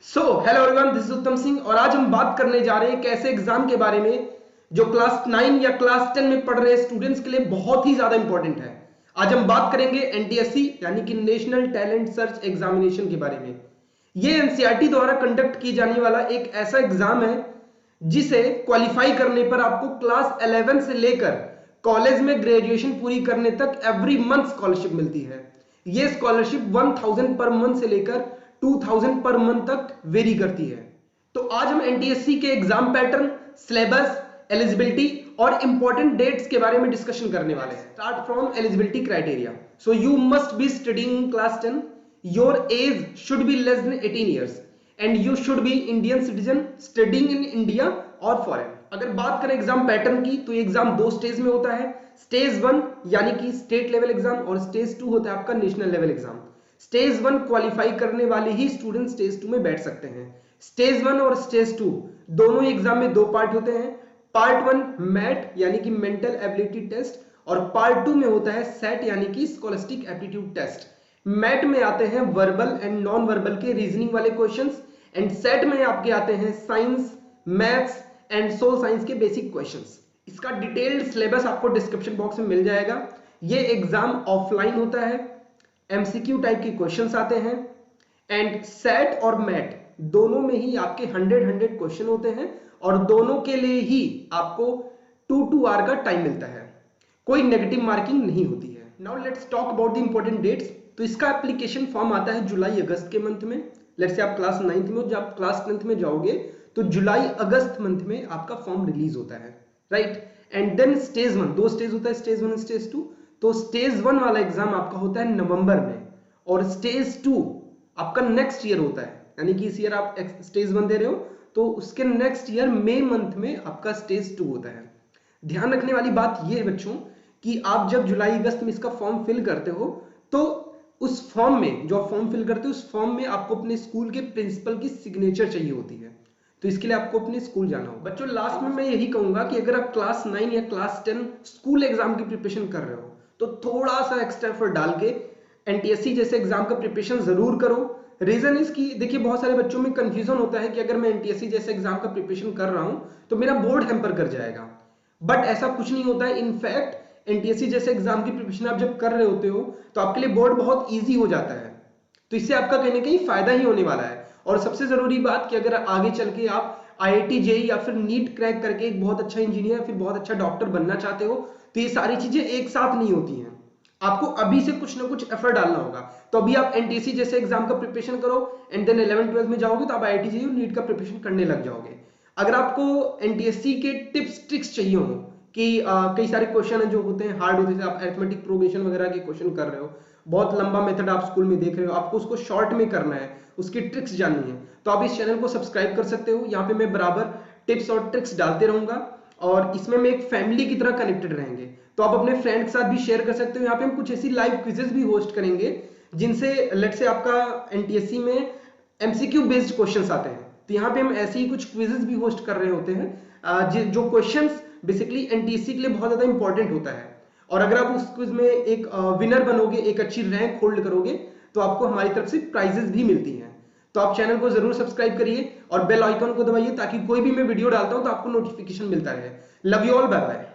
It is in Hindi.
हेलो एवरीवन, दिस इज उत्तम सिंह और आज हम बात करने जा रहे हैं एक ऐसे एग्जाम के बारे में जो क्लास 9 या क्लास 10 में पढ़ रहे स्टूडेंट्स के लिए बहुत ही ज्यादा इंपॉर्टेंट है। आज हम बात करेंगे एनटीएससी यानी कि नेशनल टैलेंट सर्च एग्जामिनेशन के बारे में। यह एनसीईआरटी द्वारा कंडक्ट की जाने वाला एक ऐसा एग्जाम है जिसे क्वालिफाई करने पर आपको क्लास 11 से लेकर कॉलेज में ग्रेजुएशन पूरी करने तक एवरी मंथ स्कॉलरशिप मिलती है। यह स्कॉलरशिप 1000 पर मंथ से लेकर 2000 पर मंथ तक वेरी करती है। तो आज हम एनटीएससी के एग्जाम पैटर्न, सिलेबस, एलिजिबिलिटी और इंपॉर्टेंट डेट्स के बारे में डिस्कशन करने वाले हैं। Start from eligibility criteria. So you must be studying class 10, your age should be less than 18 years and you should be Indian citizen studying in India और फॉरेन। अगर बात करें एग्जाम पैटर्न की तो एग्जाम दो स्टेज में होता है। स्टेज 1 यानी कि स्टेट लेवल एग्जाम और स्टेज 2 होता है आपका national level exam. Stage 1 qualify करने वाले ही स्टूडेंट स्टेज 2 में बैठ सकते हैं। स्टेज 1 और स्टेज 2 दोनों ही एग्जाम में दो पार्ट होते हैं। पार्ट 1 मैट यानी कि मेंटल एबिलिटी टेस्ट और पार्ट 2 में होता है सेट यानी कि स्कॉलस्टिक एप्टीट्यूड टेस्ट। मैट में आते हैं वर्बल एंड नॉन वर्बल के रीजनिंग वाले क्वेश्चंस एंड सेट में आपके आते हैं science, maths and social science के बेसिक क्वेश्चंस। इसका डिटेल्ड सिलेबस आपको डिस्क्रिप्शन बॉक्स में मिल जाएगा। ये एग्जाम ऑफलाइन होता है, एमसीक्यू टाइप के क्वेश्चंस आते हैं एंड सेट और मैट दोनों में ही आपके 100 क्वेश्चन होते हैं और दोनों के लिए ही आपको 2 आवर का टाइम मिलता है। कोई नेगेटिव मार्किंग नहीं होती है। Now let's talk about the important dates. तो इसका एप्लीकेशन फॉर्म आता है जुलाई अगस्त के मंथ में। लेट्स से आप क्लास 9th में हो, जब आप क्लास 10th में जाओगे तो जुलाई अगस्त मंथ में आपका फॉर्म रिलीज होता है, राइट। एंड देन स्टेज 1, दो स्टेज होता है, स्टेज 1 स्टेज 2। तो स्टेज 1 वाला एग्जाम आपका होता है नवंबर में और स्टेज 2 आपका नेक्स्ट ईयर होता है, यानी कि इस ईयर आप स्टेज 1 दे रहे हो तो उसके नेक्स्ट ईयर मई मंथ में आपका स्टेज 2 होता है। ध्यान रखने वाली बात यह है बच्चों कि आप जब जुलाई अगस्त में इसका फॉर्म फिल करते हो तो उस फॉर्म में जो आप फॉर्म फिल करते हो उस फॉर्म में आपको अपने स्कूल के प्रिंसिपल की सिग्नेचर चाहिए होती है। तो इसके लिए आपको अपने स्कूल जाना होगा। बच्चों लास्ट में मैं यही कहूंगा कि अगर आप क्लास 9 या क्लास 10 स्कूल एग्जाम की प्रिपरेशन कर रहे हो तो थोड़ा सा एक्स्ट्रा एफर्ट डाल के एनटीएससी जैसे एग्जाम का प्रिपरेशन जरूर करो। रीजन इसकी देखिए, बहुत सारे बच्चों में कंफ्यूजन होता है कि अगर मैं एनटीएससी जैसे एग्जाम का प्रिपरेशन कर रहा हूं तो मेरा बोर्ड हैम्पर कर जाएगा, बट ऐसा कुछ नहीं होता है। इनफैक्ट एनटीएससी जैसे एग्जाम की प्रिपरेशन आप जब कर रहे होते हो तो आपके लिए बोर्ड बहुत ईजी हो जाता है। तो इससे आपका कहीं ना कहीं फायदा ही होने वाला है। और सबसे जरूरी बात कि अगर आगे चल के आप आईआईटी जेईई या फिर नीट क्रैक करके एक बहुत अच्छा इंजीनियर फिर बहुत अच्छा डॉक्टर बनना चाहते हो तो ये सारी चीजें एक साथ नहीं होती हैं। आपको अभी से कुछ ना कुछ एफर्ट डालना होगा। तो अभी आप एनटीएससी जैसे एग्जाम का प्रिपरेशन करो एंड देन 11th-12th में जाओगे तो आप आईआईटी जेईई और नीट का प्रिपरेशन करने लग जाओगे। अगर आपको एनटीएससी के टिप्स ट्रिक्स चाहिए हो कि कई सारे क्वेश्चन है जो होते हैं हार्ड होते हैं, आप अरिथमेटिक प्रोग्रेशन वगैरह के क्वेश्चन कर रहे हो, बहुत लंबा मेथड आप स्कूल में देख रहे हो, आपको उसको शॉर्ट में करना है, उसकी ट्रिक्स जाननी है, तो आप इस चैनल को सब्सक्राइब कर सकते हो। यहाँ पे मैं बराबर टिप्स और ट्रिक्स डालते रहूंगा और इसमें मैं एक फैमिली की तरह कनेक्टेड रहेंगे। तो आप अपने फ्रेंड के साथ भी शेयर कर सकते हो। यहाँ पे हम कुछ ऐसी लाइव क्विजेस भी होस्ट करेंगे जिनसे लेट्स से आपका एनटीएससी में एमसीक्यू बेस्ड क्वेश्चंस आते हैं, तो यहाँ पे हम ऐसे ही कुछ क्विजेस भी होस्ट कर रहे होते हैं जो क्वेश्चंस बेसिकली एनटीएससी के लिए बहुत ज्यादा इंपॉर्टेंट होता है। और अगर आप उस क्विज में एक विनर बनोगे, एक अच्छी रैंक होल्ड करोगे तो आपको हमारी तरफ से प्राइजेस भी मिलती हैं। तो आप चैनल को जरूर सब्सक्राइब करिए और बेल आइकन को दबाइए ताकि कोई भी मैं वीडियो डालता हूं तो आपको नोटिफिकेशन मिलता रहे। Love you all, bye bye.